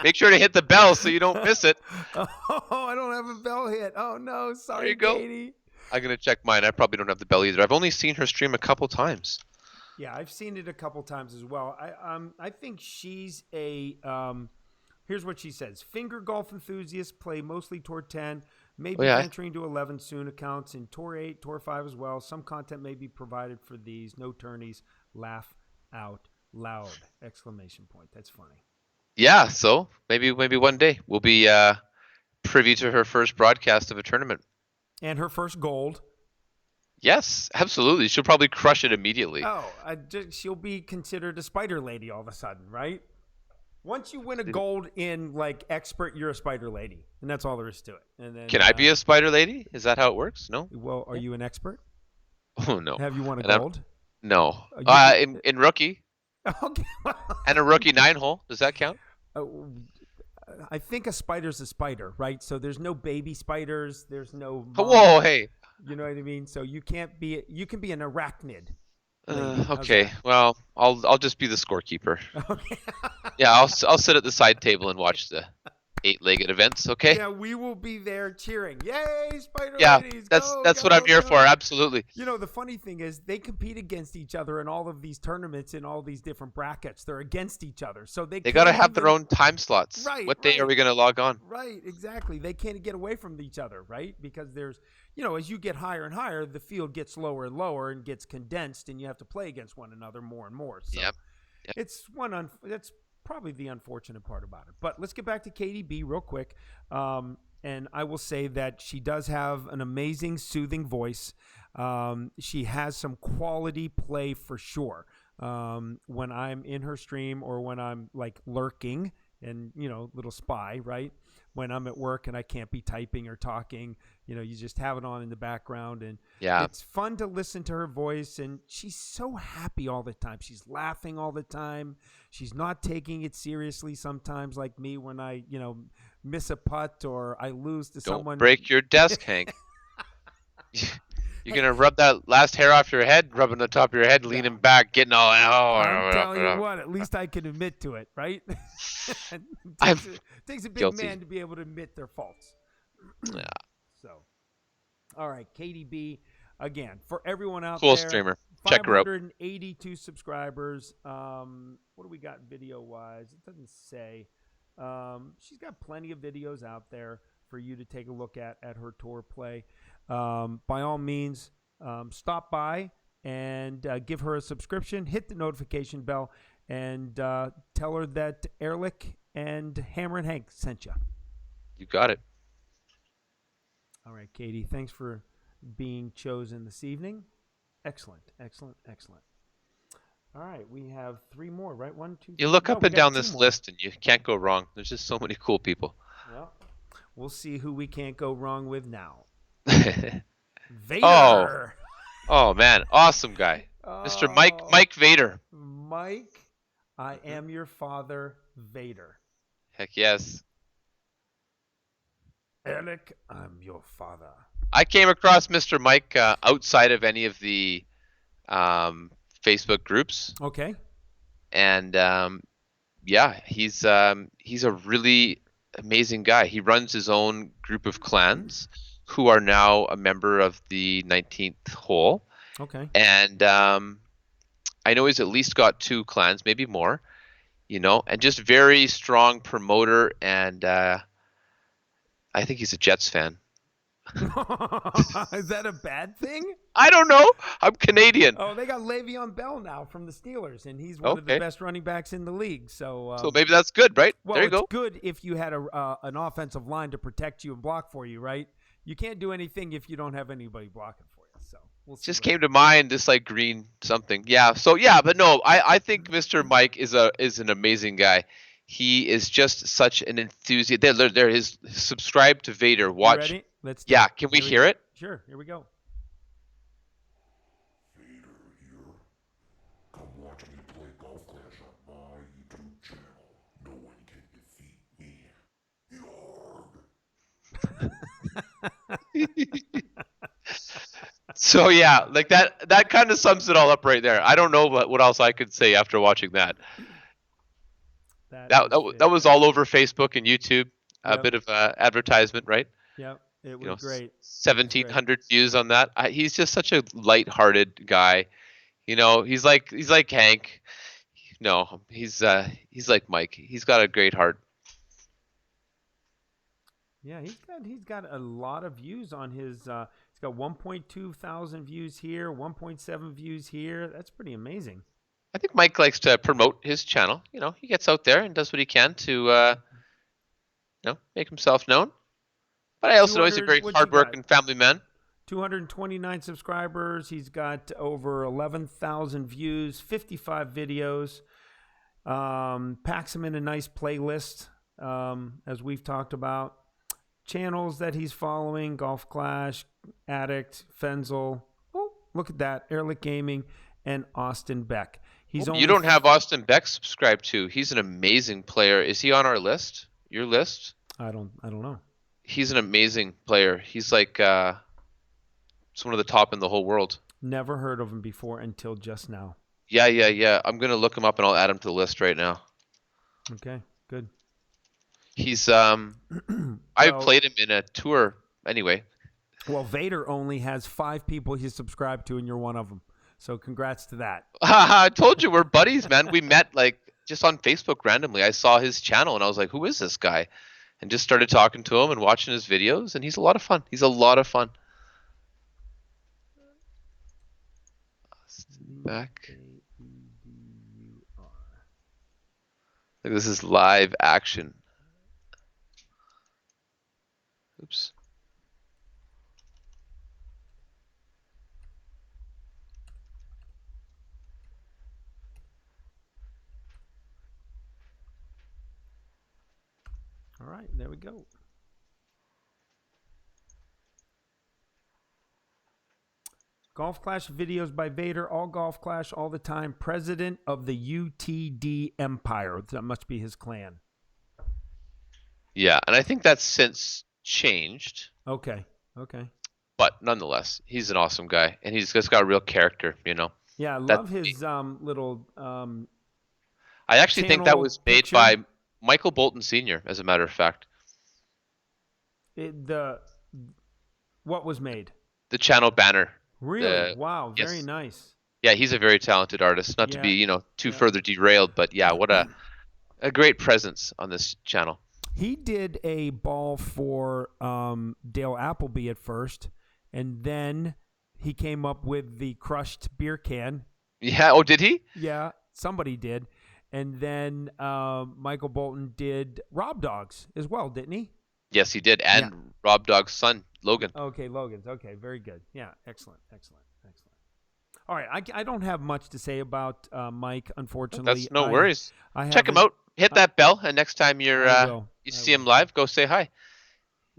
Make sure to hit the bell so you don't miss it. Oh, I don't have a bell hit. Oh no, sorry, There you go. Katie. I'm gonna check mine. I probably don't have the bell either. I've only seen her stream a couple times. Yeah, I've seen it a couple times as well. I think she's a here's what she says. Finger golf enthusiasts play mostly Tour 10, maybe venturing to 11 soon. Accounts in Tour 8, Tour 5 as well. Some content may be provided for these. No tourneys. Laugh out loud! Exclamation point. That's funny. Yeah, so maybe one day we'll be privy to her first broadcast of a tournament. And her first gold. Yes, absolutely. She'll probably crush it immediately. Oh, she'll be considered a spider lady all of a sudden, right? Once you win a gold in like expert, you're a spider lady, and that's all there is to it. And then, can I be a spider lady? Is that how it works? No. Well, are you an expert? Oh no. Have you won a gold? No. In rookie. Okay. And a rookie 9-hole. Does that count? I think a spider's a spider, right? So there's no baby spiders. There's no. Whoa, hey. You know what I mean? So you can't be. You can be an arachnid. Okay. Well, I'll just be the scorekeeper. Okay. Yeah, I'll sit at the side table and watch the 8-legged events. Okay. Yeah, we will be there cheering. Yay, spider ladies! that's what I'm here for. Absolutely. You know, the funny thing is they compete against each other in all of these tournaments in all these different brackets. They're against each other, so they got to have their own time slots. Right. What day are we going to log on? Right. Exactly. They can't get away from each other, right? Because there's, as you get higher and higher, the field gets lower and lower and gets condensed, and you have to play against one another more and more. So yep. It's that's probably the unfortunate part about it. But let's get back to Katy B real quick. And I will say that she does have an amazing, soothing voice. She has some quality play for sure. When I'm in her stream or when I'm like lurking and, little spy, right? When I'm at work and I can't be typing or talking, you just have it on in the background, and it's fun to listen to her voice. And she's so happy all the time. She's laughing all the time. She's not taking it seriously sometimes, like me when I, miss a putt or I lose to someone. Don't break your desk, Hank. You're going to rub that last hair off your head, rubbing the top of your head, leaning back, getting all... I'm telling you what, at least I can admit to it, right? It takes a big man to be able to admit their faults. Yeah. So, all right, Katy B, again, for everyone out there. Cool streamer. Check her out. 582 subscribers. What do we got video-wise? It doesn't say. She's got plenty of videos out there for you to take a look at her tour play. By all means, stop by and give her a subscription. Hit the notification bell and tell her that Erelic and Hammerin Hank sent you. You got it. All right, Katie, thanks for being chosen this evening. Excellent. All right, we have 3 more, right? 1, 2, 3. You look up and down this list and you can't go wrong. There's just so many cool people. Well, we'll see who we can't go wrong with now. Vader. Oh man, awesome guy. Mr. Mike Vader. Mike, I am your father, Vader. Heck yes. Erelic, I'm your father. I came across Mr. Mike outside of any of the Facebook groups. Okay. And he's a really amazing guy. He runs his own group of clans who are now a member of the 19th hole. Okay. And I know he's at least got 2 clans, maybe more, and just very strong promoter. And I think he's a Jets fan. Is that a bad thing? I don't know. I'm Canadian. Oh, they got Le'Veon Bell now from the Steelers, and he's one of the best running backs in the league. So maybe that's good, right? Well, there you go. It's good if you had an offensive line to protect you and block for you, right? You can't do anything if you don't have anybody blocking for you. So we'll see. Just came to mind, this like green something. Yeah. So yeah, but no, I think Mr. Mike is an amazing guy. He is just such an enthusiast. There is subscribe to Vader. Watch Let's do Yeah, it. can we Here hear it? Sure. Here we go. Vader here. Come watch me play Golf Clash on my YouTube channel. No one can defeat me. Yarg. So yeah, like that kind of sums it all up right there. I don't know what else I could say after watching that. That was all over Facebook and YouTube. A Yep. bit of advertisement, right? Yep. It was great. 1,700 views on that. He's just such a light-hearted guy. He's like Hank. No, he's like Mike. He's got a great heart. Yeah, he's got a lot of views on his. He's got 1.2 thousand views here, 1.7 views here. That's pretty amazing. I think Mike likes to promote his channel. He gets out there and does what he can to, make himself known. But I also know he's a very hardworking family man. 229 subscribers. He's got over 11,000 views, 55 videos. Packs him in a nice playlist, as we've talked about. Channels that he's following: Golf Clash, Addict, Fenzel. Oh, look at that! Erelic Gaming and Austin Beck. You don't have Austin Beck subscribed to. He's an amazing player. Is he on our list? Your list? I don't know. He's an amazing player. He's like he's one of the top in the whole world. Never heard of him before until just now. Yeah. I'm gonna look him up and I'll add him to the list right now. Okay, good. He's I played him in a tour anyway. Well, Vader only has 5 people he's subscribed to, and you're one of them. So congrats to that. I told you we're buddies, man. We met like just on Facebook randomly. I saw his channel and I was like, who is this guy? And just started talking to him and watching his videos, and he's a lot of fun. Back. Look, this is live action. Oops. All right, there we go. Golf Clash videos by Vader, all Golf Clash all the time. President of the UTD Empire. That must be his clan. Yeah, and I think that's since changed. Okay. But nonetheless, he's an awesome guy, and he's just got a real character, Yeah, I love his little. I actually think that was made by Michael Bolton Sr., as a matter of fact. What was made? The channel banner. Really? Wow, very nice. Yeah, he's a very talented artist. Not to be, too further derailed, but yeah, what a great presence on this channel. He did a ball for Dale Appleby at first, and then he came up with the crushed beer can. Yeah. Oh, did he? Yeah, somebody did. And then Michael Bolton did Rob Dogs as well, didn't he? Yes, he did. And Rob Dog's son, Logan. Okay, Logan's. Okay, very good. Yeah, excellent. All right, I don't have much to say about Mike, unfortunately. That's no worries. Check him out. Hit that bell, and next time you see him live, go say hi.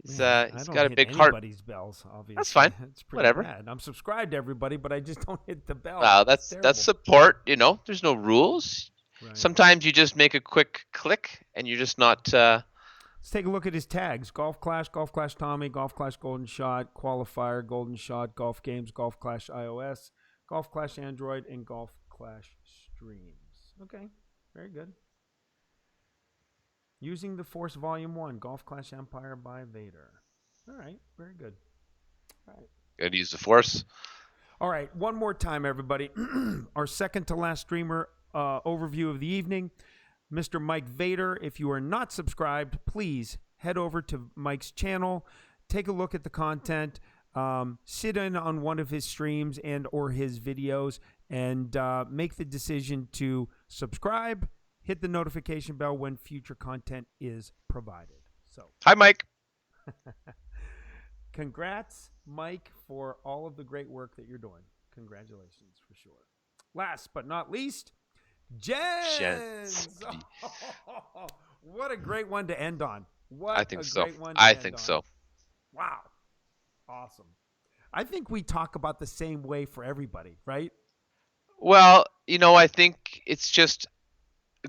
He's got a big heart. Anybody's bells, obviously. That's fine. It's pretty Whatever. bad. I'm subscribed to everybody, but I just don't hit the bell. Wow, that's support. There's no rules. Right. Sometimes you just make a quick click, and you're just not. Let's take a look at his tags: Golf Clash Tommy, Golf Clash Golden Shot, Qualifier Golden Shot, Golf Games, Golf Clash iOS, Golf Clash Android, and Golf Clash Streams. Okay, very good. Using the Force Volume 1, Golf Clash Empire by Vader. All right, very good. All right. Good to use the Force. All right, one more time, everybody. Our second to last streamer overview of the evening, Mr. Mike Vader. If you are not subscribed, please head over to Mike's channel, take a look at the content, sit in on one of his streams and or his videos, and make the decision to subscribe. Hit the notification bell when future content is provided. So, hi, Mike. Congrats, Mike, for all of the great work that you're doing. Congratulations, for sure. Last but not least, Jens. Oh, what a great one to end on. I think so. I think so. Wow. Awesome. I think we talk about the same way for everybody, right? Well, I think it's just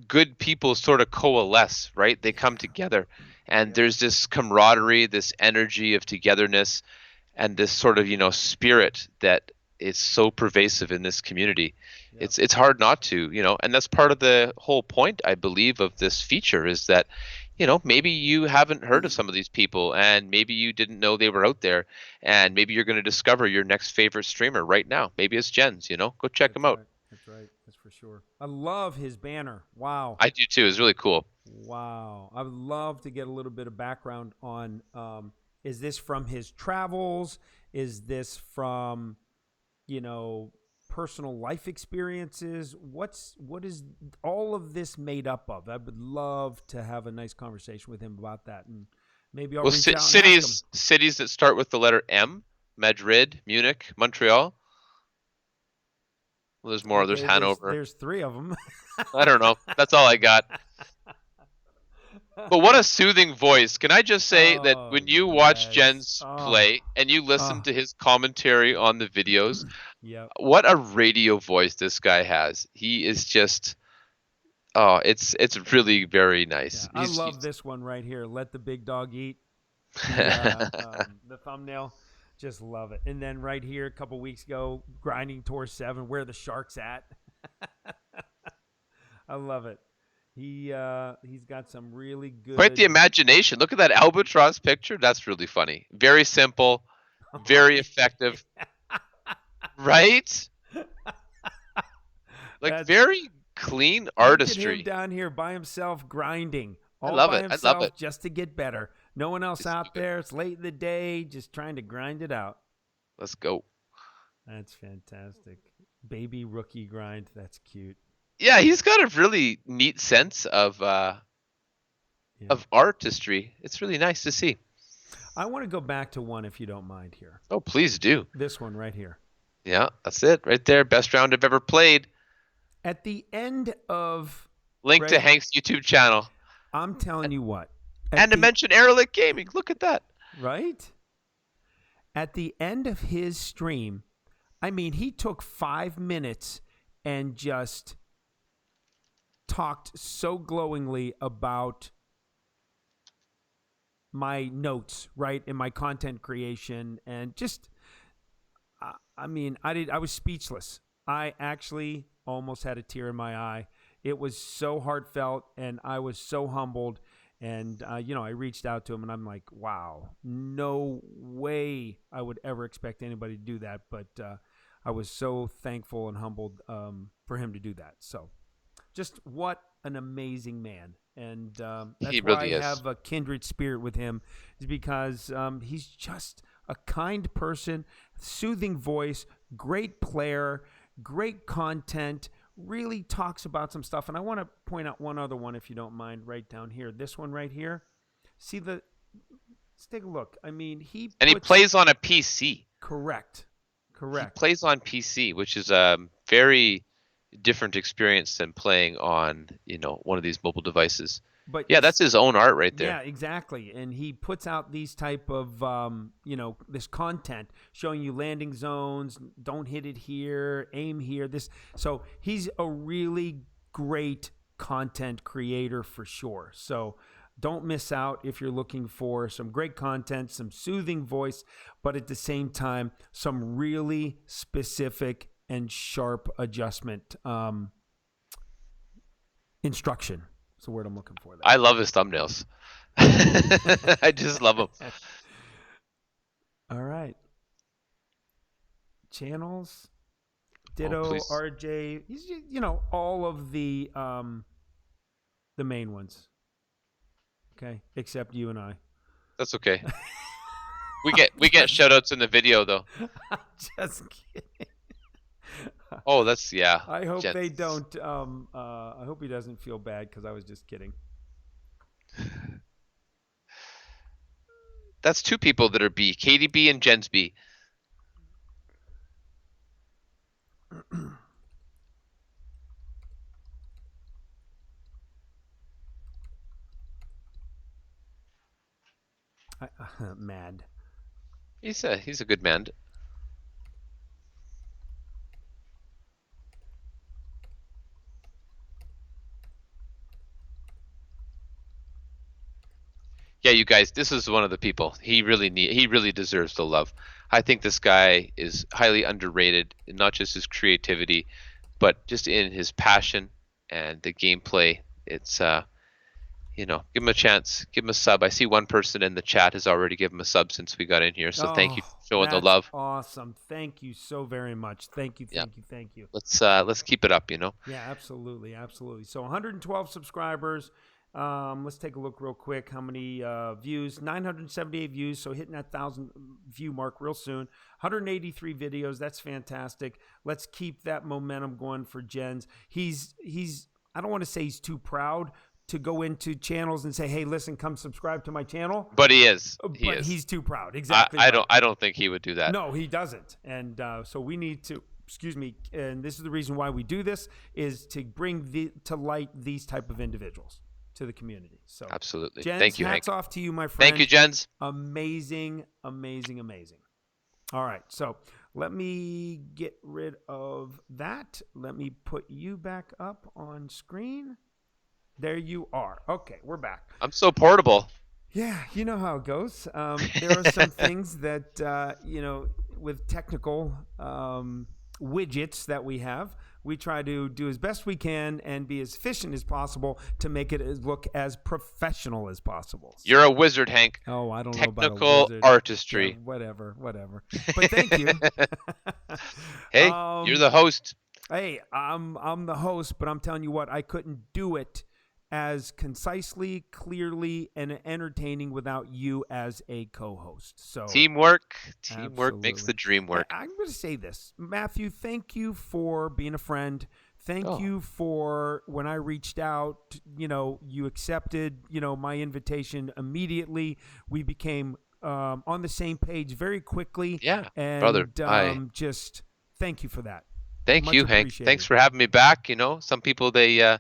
good people sort of coalesce, right? They come together, and there's this camaraderie, this energy of togetherness, and this sort of spirit that is so pervasive in this community. Yep. It's hard not to, and that's part of the whole point, I believe, of this feature is that maybe you haven't heard of some of these people, and maybe you didn't know they were out there, and maybe you're going to discover your next favorite streamer right now. Maybe it's Jen's. Go check him out. Right. That's right. That's for sure. I love his banner. Wow. I do too. It's really cool. Wow. I would love to get a little bit of background on, is this from his travels? Is this from, personal life experiences? What is all of this made up of? I would love to have a nice conversation with him about that. And maybe I'll reach out and ask him. Cities that start with the letter M: Madrid, Munich, Montreal. Well, there's more. There's Hanover. There's 3 of them. I don't know. That's all I got. But what a soothing voice. Can I just say that when you watch Jen's play and you listen to his commentary on the videos, what a radio voice this guy has. He is just, it's really very nice. Yeah, I love this one right here. Let the big dog eat. The thumbnail. Just love it. And then right here, a couple weeks ago, grinding towards 7, where the shark's at. I love it. He's got some really good. Quite the imagination. Look at that albatross picture. That's really funny. Very simple, very effective. Right? Like very clean artistry. Look at him down here by himself grinding. All I love by it. himself I love it. Just to get better. No one else out there. It's late in the day, just trying to grind it out. Let's go. That's fantastic. Baby rookie grind. That's cute. Yeah, he's got a really neat sense of artistry. It's really nice to see. I want to go back to one, if you don't mind here. Oh, please do. This one right here. Yeah, that's it right there. Best round I've ever played. At the end of... Link to Hank's YouTube channel. I'm telling you what. And to mention Erelic Gaming. Look at that. Right? At the end of his stream, I mean, he took 5 minutes and just talked so glowingly about my notes, right, in my content creation, and just, I mean, I was speechless. I actually almost had a tear in my eye. It was so heartfelt, and I was so humbled. And, I reached out to him, and I'm like, wow, no way I would ever expect anybody to do that. But I was so thankful and humbled for him to do that. So just what an amazing man. And that's he why really I is. have a kindred spirit with him, is because he's just a kind person, soothing voice, great player, great content, really talks about some stuff. And I want to point out one other one, if you don't mind, right down here. This one right here. See let's take a look. I mean, he plays on a PC. Correct. He plays on PC, which is a very different experience than playing on, one of these mobile devices. But yeah, that's his own art right there. Yeah, exactly. And he puts out these type of, this content showing you landing zones, don't hit it here, aim here. So he's a really great content creator for sure. So don't miss out if you're looking for some great content, some soothing voice, but at the same time, some really specific and sharp adjustment instruction. That's the word I'm looking for there. I love his thumbnails. I just love them. All right. Channels. Ditto, RJ. He's, all of the main ones. Okay, except you and I. That's okay. we get shout outs in the video though. Just kidding. Oh, that's I hope they don't. I hope he doesn't feel bad because I was just kidding. That's 2 people that are B, Katy B and Jen's B. Mad. He's a good man. Yeah, you guys, this is one of the people. He really deserves the love. I think this guy is highly underrated, not just his creativity, but just in his passion and the gameplay. It's give him a chance, give him a sub. I see one person in the chat has already given him a sub since we got in here, so thank you for showing the love. Awesome. Thank you so very much. Thank you. Yeah. Thank you. Let's keep it up, Yeah, absolutely. So 112 subscribers. Let's take a look real quick. How many views? 978 views. So hitting that 1,000 view mark real soon. 183 videos. That's fantastic. Let's keep that momentum going for Jens. He's. I don't want to say he's too proud to go into channels and say, "Hey, listen, come subscribe to my channel." But he is. He's too proud. Exactly. I don't think he would do that. No, he doesn't. And so we need to. Excuse me. And this is the reason why we do this, is to bring to light these type of individuals to the community. So absolutely. Jens, thank you, hats Hank. off to you, my friend. Thank you, Jens. Amazing. All right, so let me get rid of that. Let me put you back up on screen. There you are. Okay, we're back. I'm so portable. Yeah, you know how it goes. There are some things that, with technical widgets that we have, we try to do as best we can and be as efficient as possible to make it look as professional as possible. So, you're a wizard, Hank. Oh, I don't know Technical about a wizard. artistry. Yeah, whatever. But thank you. Hey, you're the host. Hey, I'm the host, but I'm telling you what, I couldn't do it as concisely, clearly, and entertaining without you as a co-host. So teamwork absolutely. Makes the dream work. I'm going to say this, Matthew. Thank you for being a friend. Thank you for when I reached out. You accepted. My invitation immediately. We became on the same page very quickly. Yeah, and, brother. Just thank you for that. Thank Much you, Hank. appreciated. Thanks for having me back. Some people they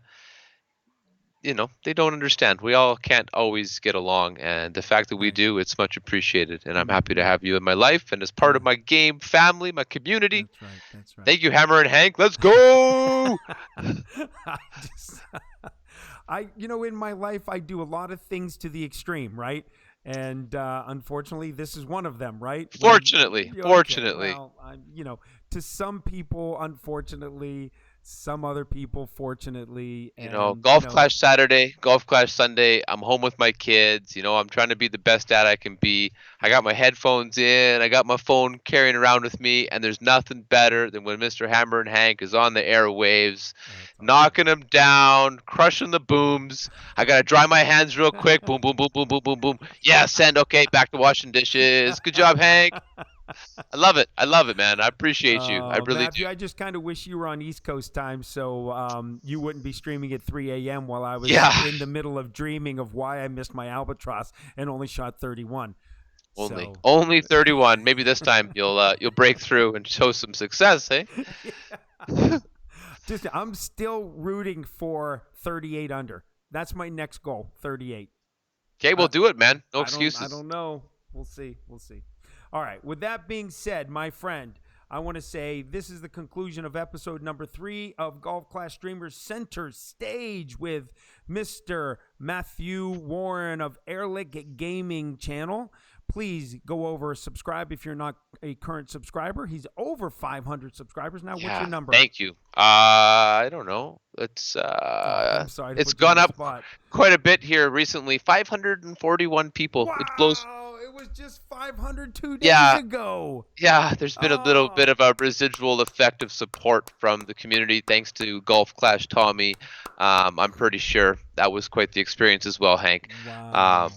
don't understand. We all can't always get along, and the fact that we do, it's much appreciated. And I'm happy to have you in my life and as part of my game family, my community. That's right. Thank you, Hammerin Hank. Let's go. In my life, I do a lot of things to the extreme, right? And unfortunately, this is one of them, right? Fortunately. Well, to some people, unfortunately. Some other people, fortunately, Golf Clash Saturday, Golf Clash Sunday. I'm home with my kids. I'm trying to be the best dad I can be. I got my headphones in. I got my phone carrying around with me, and there's nothing better than when Mr. Hammerin Hank is on the airwaves, knocking them down, crushing the booms. I gotta dry my hands real quick. Boom, boom, boom, boom, boom, boom, boom. Yeah, send. Okay, back to washing dishes. Good job, Hank. I love it, man. I appreciate you. I really Matthew, do. I just kind of wish you were on East Coast time, so you wouldn't be streaming at 3 a.m. while I was in the middle of dreaming of why I missed my albatross and only shot 31. Only 31. Maybe this time you'll break through and show some success, eh? I'm still rooting for 38 under. That's my next goal, 38. Okay, we'll do it, man. No excuses. I don't know. We'll see. All right. With that being said, my friend, I want to say this is the conclusion of episode number 3 of Golf Clash Streamers Center Stage with Mr. Matthew Warren of Erelic Gaming channel. Please go over, subscribe if you're not a current subscriber. He's over 500 subscribers now. What's your number? Thank you. I don't know. It's I'm sorry to it's put you on gone the up spot. quite a bit here recently. 541 people. Wow, it blows. It was just 500 2 days ago. Yeah, there's been a little bit of a residual effect of support from the community, thanks to Golf Clash Tommy. I'm pretty sure that was quite the experience as well, Hank. Wow.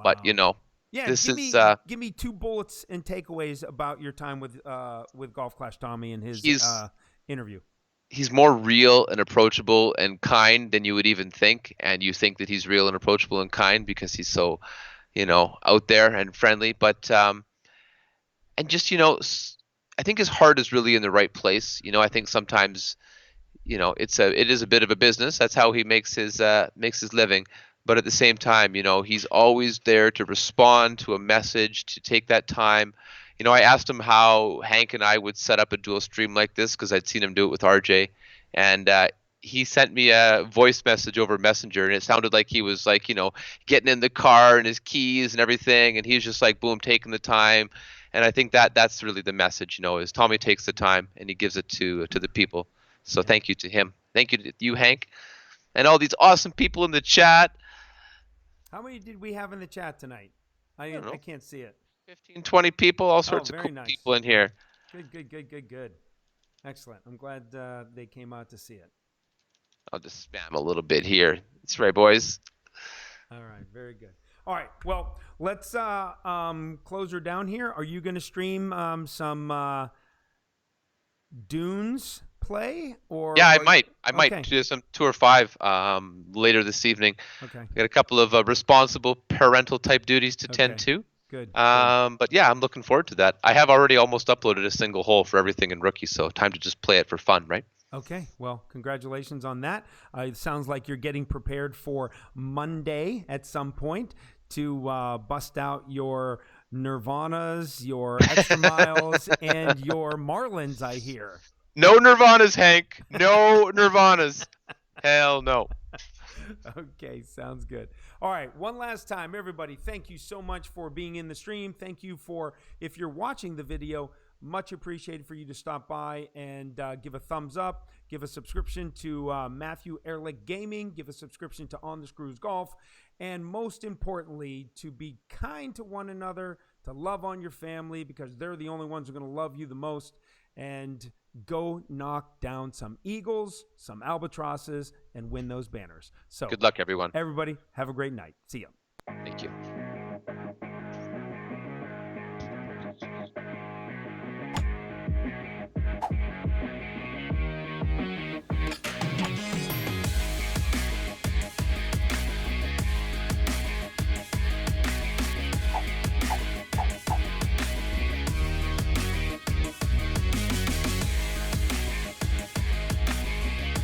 But yeah, this give me 2 bullets and takeaways about your time with Golf Clash Tommy and his interview. He's more real and approachable and kind than you would even think, and you think that he's real and approachable and kind because he's so out there and friendly, but and just I think his heart is really in the right place. I think sometimes it is a bit of a business. That's how he makes his living, but at the same time he's always there to respond to a message, to take that time. You know, I asked him how Hank and I would set up a dual stream like this because I'd seen him do it with RJ, and he sent me a voice message over Messenger, and it sounded like he was like, you know, getting in the car and his keys and everything, and he's just like, boom, taking the time. And I think that's really the message, you know, is Tommy takes the time and he gives it to the people. So thank you to him. Thank you to you, Hank, and all these awesome people in the chat. How many did we have in the chat tonight? I can't see it. 15, 20 people, all sorts of very cool nice. people in here. Good. Excellent. I'm glad they came out to see it. I'll just spam a little bit here. That's right, boys. All right, very good. All right, well, let's close her down here. Are you going to stream some Dunes play? Or yeah, I might Okay. do some 2 or 5 later this evening. Okay. Got a couple of responsible parental type duties to tend Okay. to. Good. But yeah, I'm looking forward to that. I have already almost uploaded a single hole for everything in Rookie, so time to just play it for fun, right? Okay, well, congratulations on that. It sounds like you're getting prepared for Monday at some point to bust out your Nirvanas, your Extra Miles, and your Marlins, I hear. No Nirvanas, Hank. No Nirvanas. Hell no. Okay, sounds good. All right, one last time, everybody, thank you so much for being in the stream. Thank you for, if you're watching the video, much appreciated for you to stop by and give a thumbs up, give a subscription to Matthew Erelic Gaming, give a subscription to On the Screws Golf, and most importantly, to be kind to one another, to love on your family because they're the only ones who are going to love you the most, and go knock down some Eagles, some Albatrosses, and win those banners. So Good luck, everyone. everybody, have a great night. See ya. Thank you.